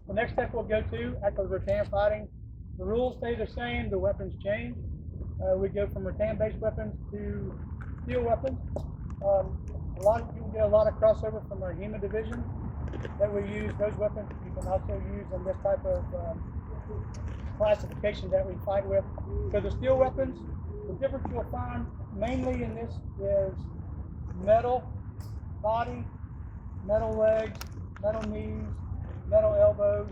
The next step we'll go to after rattan fighting, the rules stay the same, the weapons change. We go from rattan-based weapons to steel weapons. You can get a lot of crossover from our human division that we use those weapons. You can also use in this type of classification that we fight with. So the steel weapons, the difference you'll find mainly in this is metal body, metal legs, metal knees, metal elbows,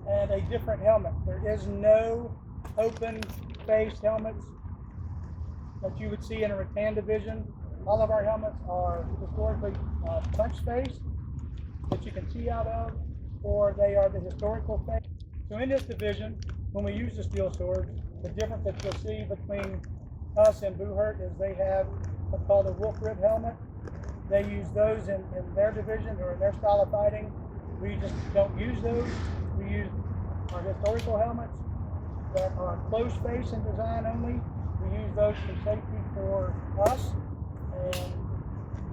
and a different helmet. There is no open face helmets that you would see in a rattan division. All of our helmets are historically punch face that you can see out of, or they are the historical face. So in this division, when we use the steel swords, the difference that you'll see between us and Buhurt is they have what's called a wolf rib helmet. They use those in their division or in their style of fighting. We just don't use those. We use our historical helmets that are closed face in design only. We use those for safety for us, and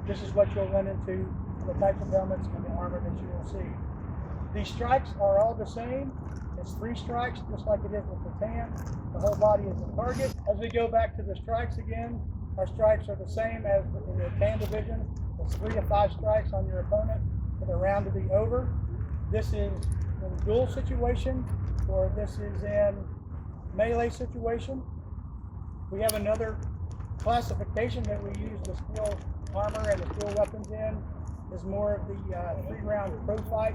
this is what you'll run into, the types of helmets and the armor that you will see. These strikes are all the same. It's 3 strikes, just like it is with the tan. The whole body is the target. As we go back to the strikes again, our strikes are the same as in the tan division. It's 3 to 5 strikes on your opponent for the round to be over. This is in a duel situation, or this is in melee situation. We have another classification that we use the steel armor and the steel weapons in, is more of the 3-round pro fight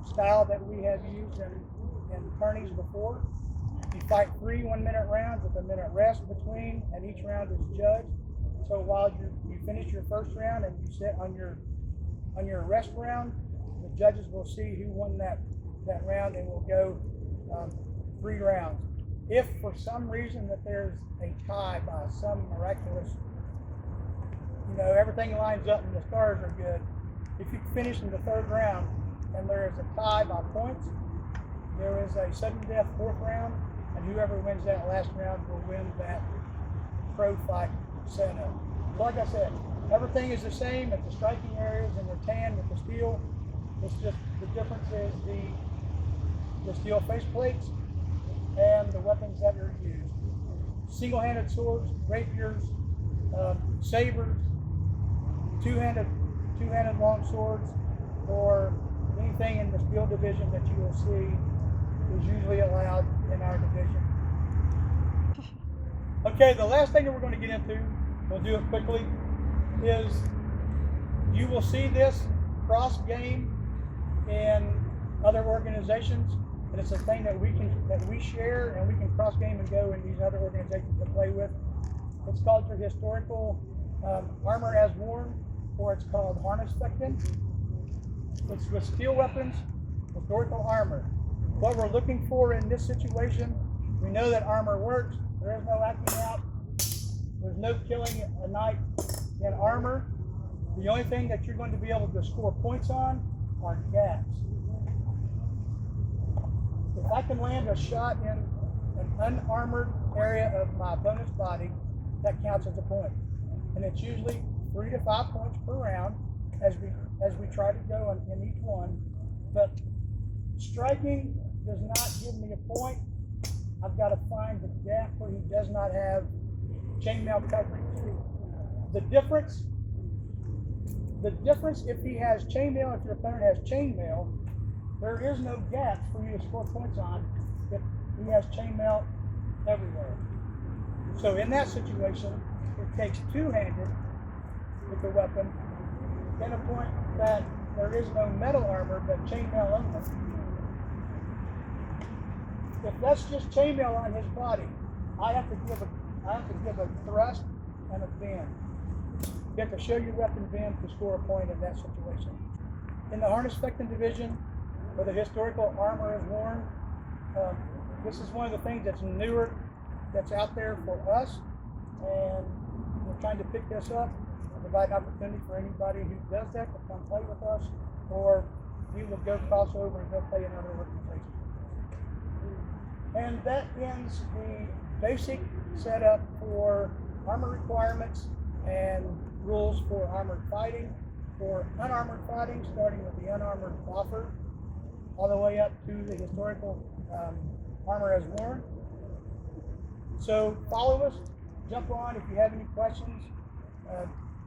style that we have used in tourneys before. You fight 3 1-minute rounds with a minute rest between, and each round is judged. So while you finish your first round and you sit on your rest round, the judges will see who won that round, and will go 3 rounds. If for some reason that there's a tie by some miraculous, everything lines up and the stars are good, if you finish in the 3rd round and there is a tie by points, there is a sudden death 4th round, and whoever wins that last round will win that pro fight setup. Like I said, everything is the same at the striking areas and the tan with the steel. It's just the difference is the steel face plates and the weapons that are used. Single-handed swords, rapiers, sabers, two-handed long swords, or anything in the steel division that you will see is usually allowed in our division. Okay, the last thing that we're going to get into, we'll do it quickly, is you will see this cross game in other organizations, and it's a thing that we share, and we can cross game and go in these other organizations to play with. It's called your historical armor as worn, or it's called Harnischfechten. It's with steel weapons, historical armor. What we're looking for in this situation, we know that armor works. There is no acting out. There's no killing a knight in armor. The only thing that you're going to be able to score points on are gaps. If I can land a shot in an unarmored area of my opponent's body, that counts as a point. And it's usually 3 to 5 points per round as we try to go in each one. But striking does not give me a point. I've got to find the gap where he does not have chainmail coverage. The difference if he has chainmail, if your opponent has chainmail, there is no gaps for you to score points on if he has chainmail everywhere. So in that situation, it takes two-handed with the weapon, then a point that there is no metal armor but chainmail only. If that's just chainmail on his body, I have to give a thrust and a bend. You have to show your weapon bend to score a point in that situation. In the Harnischfechten division, where the historical armor is worn, this is one of the things that's newer, that's out there for us, and we're trying to pick this up and provide an opportunity for anybody who does that to come play with us, or we will go cross over and go play in other organizations. And that ends the basic setup for armor requirements and rules for armored fighting. For unarmored fighting, starting with the unarmored offer, all the way up to the historical armor as worn. So follow us, jump on. If you have any questions,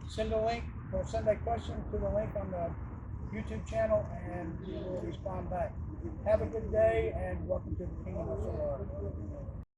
send a link or send a question to the link on the YouTube channel, and we will respond back. Have a good day, and welcome to the Kingdom of Solar.